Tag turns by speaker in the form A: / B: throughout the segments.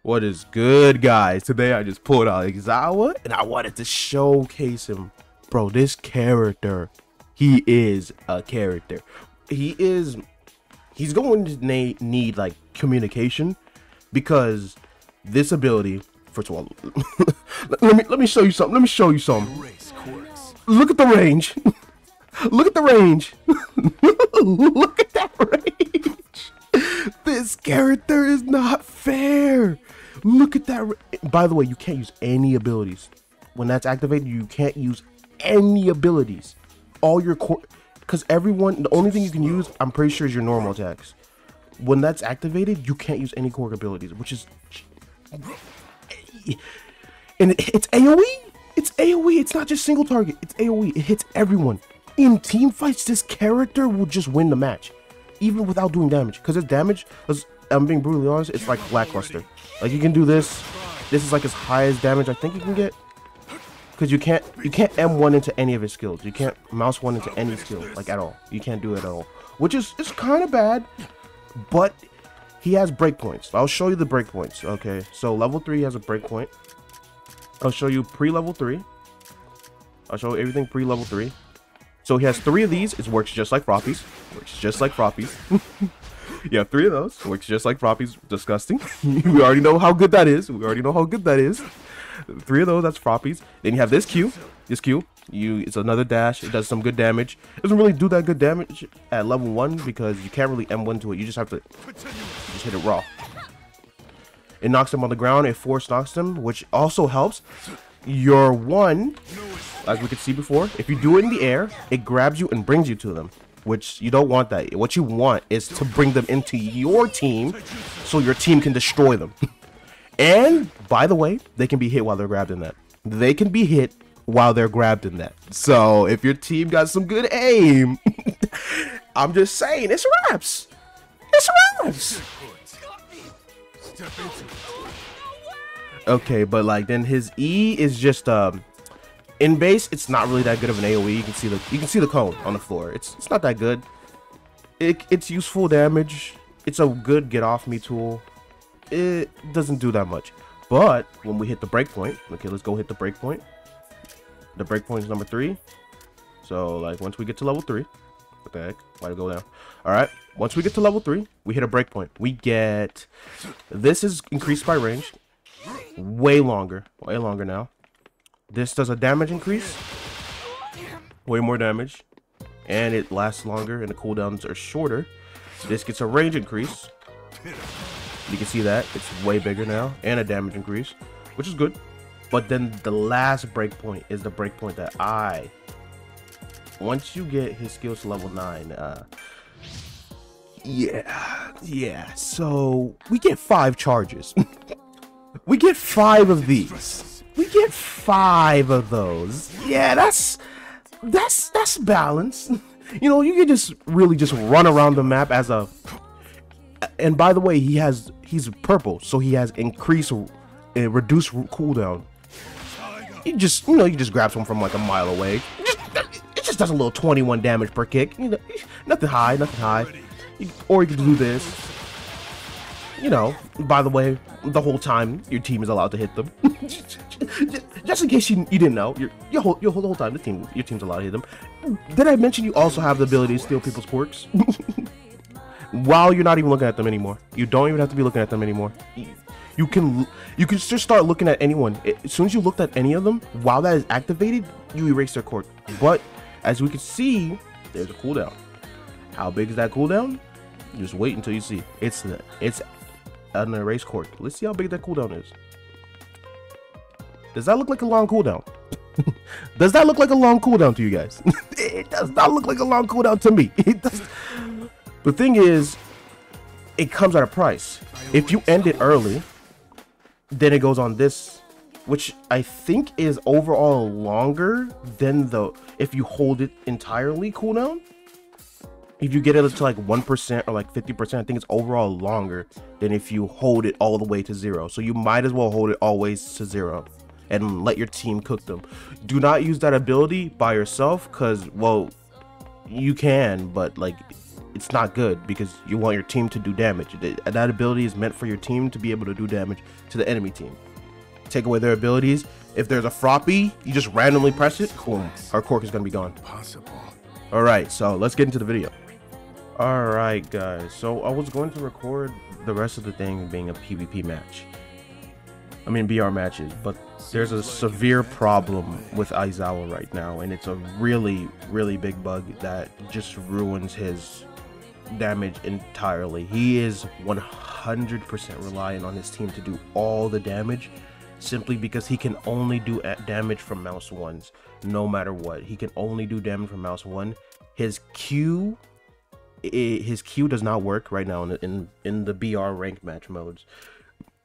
A: What is good, guys? Today I just pulled out AIZAWA and I wanted to showcase him. Bro, this character, he is a character. He's going to need like communication, because this ability, first of all, let me show you something. Let me show you something. Look at the range. Look at the range. Look at that range. This character is not fair. Look at that. By the way, you can't use any abilities. When that's activated, you can't use any abilities. All your core, because everyone, the only thing you can use, I'm pretty sure, is your normal attacks. When that's activated, you can't use any core abilities, which is, and it's AoE. It's AoE. It's not just single target. It's AoE. It hits everyone. In team fights, this character will just win the match, even without doing damage. Because his damage, I'm being brutally honest, it's like lackluster. Like, you can do this. This is like as high as damage I think you can get. Because you can't M1 into any of his skills. You can't mouse 1 into any skill, like, at all. You can't do it at all. Which is, it's kind of bad. But he has breakpoints. I'll show you the breakpoints. Okay, so level 3 has a breakpoint. I'll show you pre-level 3. I'll show you everything pre-level 3. So he has 3 of these. It works just like Froppy's. Works just like Froppy's. You have 3 of those. Works just like Froppy's. Disgusting. We already know how good that is. We already know how good that is. 3 of those. That's Froppy's. Then you have this Q. This Q. It's another dash. It does some good damage. It doesn't really do that good damage at level 1 because you can't really M1 to it. You just have to just hit it raw. It knocks them on the ground. It force knocks them, which also helps. Your 1, as we could see before, if you do it in the air, it grabs you and brings you to them, which you don't want that. What you want is to bring them into your team so your team can destroy them. And, by the way, they can be hit while they're grabbed in that. They can be hit while they're grabbed in that. So, if your team got some good aim, I'm just saying, it's raps. It's raps. Okay, but like then his E is just in base. It's not really that good of an AoE. You can see the cone on the floor. It's not that good. It's useful damage. It's a good get off me tool. It doesn't do that much. But when we hit the breakpoint, okay, let's go hit the breakpoint. The breakpoint is number 3. So like once we get to level 3, what the heck? Why'd it go down? All right. Once we get to level 3, we hit a breakpoint. We get, this is increased by range. Way longer now. This does a damage increase, way more damage, and it lasts longer, and the cooldowns are shorter. This gets a range increase. You can see that it's way bigger now, and a damage increase, which is good. But then the last breakpoint is the breakpoint that once you get his skills to level 9, yeah. So we get 5 charges. We get 5 of these. We get 5 of those. Yeah, that's balance. You know, you can just really just run around the map as a. And by the way, he's purple, so he has increased and reduced cooldown. You just grab someone from like a mile away. It just does a little 21 damage per kick. You know, nothing high. Or you can do this. You know, by the way, the whole time your team is allowed to hit them. Just in case you didn't know, your whole time your team's allowed to hit them. Did I mention you also have the ability to steal people's quirks? While you're not even looking at them anymore. You don't even have to be looking at them anymore. You can just start looking at anyone. As soon as you looked at any of them, while that is activated, you erase their quirk. But as we can see, there's a cooldown. How big is that cooldown? Just wait until you see. It's an erase quirk. Let's see how big that cooldown is. Does that look like a long cooldown? Does that look like a long cooldown to you guys? It does not look like a long cooldown to me. It does. The thing is, it comes at a price. If you end it early, then it goes on this, which I think is overall longer than if you hold it entirely cooldown. If you get it to like 1% or like 50%, I think it's overall longer than if you hold it all the way to 0. So you might as well hold it always to 0 and let your team cook them. Do not use that ability by yourself, because, well, you can, but like it's not good because you want your team to do damage. That ability is meant for your team to be able to do damage to the enemy team. Take away their abilities. If there's a Froppy, you just randomly press it, boom, our Cork is gonna be gone. All right, so let's get into the video. All right, guys, so I was going to record the rest of the thing being a PvP match. I mean BR matches, but there's a severe problem with AIZAWA right now, and it's a really big bug that just ruins his damage entirely. He is 100% reliant on his team to do all the damage, simply because he can only do damage from mouse ones. No matter what, he can only do damage from mouse one. His Q does not work right now in the BR ranked match modes.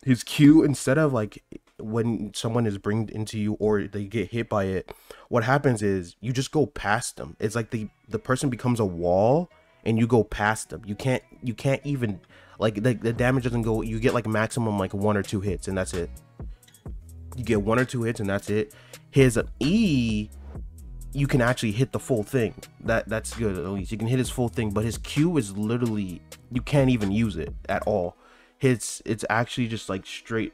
A: His Q, instead of like when someone is bringed into you or they get hit by it, what happens is you just go past them. It's like the person becomes a wall and you go past them. You can't even, like, the damage doesn't go, you get like maximum like 1 or 2 hits and that's it. You get 1 or 2 hits and that's it. His E, you can actually hit the full thing. That's good. At least you can hit his full thing, but his Q is literally, you can't even use it at all. It's actually just like straight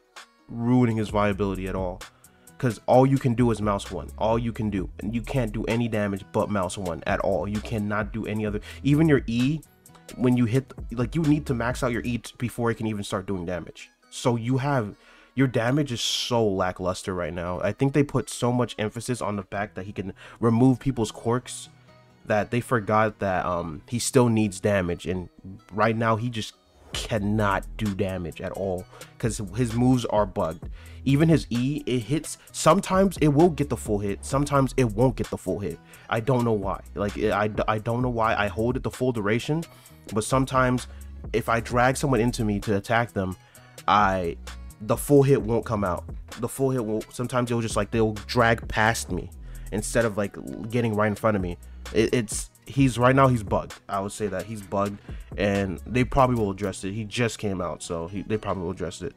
A: ruining his viability at all, because all you can do is mouse one. All you can do, and you can't do any damage but mouse one at all. You cannot do any other, even your E, when you hit, like, you need to max out your E before it can even start doing damage. So your damage is so lackluster right now. I think they put so much emphasis on the fact that he can remove people's quirks that they forgot that he still needs damage, and right now he just cannot do damage at all because his moves are bugged. Even his E, it hits, sometimes it will get the full hit, sometimes it won't get the full hit. I don't know why. Like, I don't know why I hold it the full duration, but sometimes if I drag someone into me to attack them, the full hit won't come out. The full hit will, sometimes it'll just like, they'll drag past me instead of like getting right in front of me. He's right now, he's bugged. I would say that he's bugged, and they probably will address it. He just came out, so they probably will address it.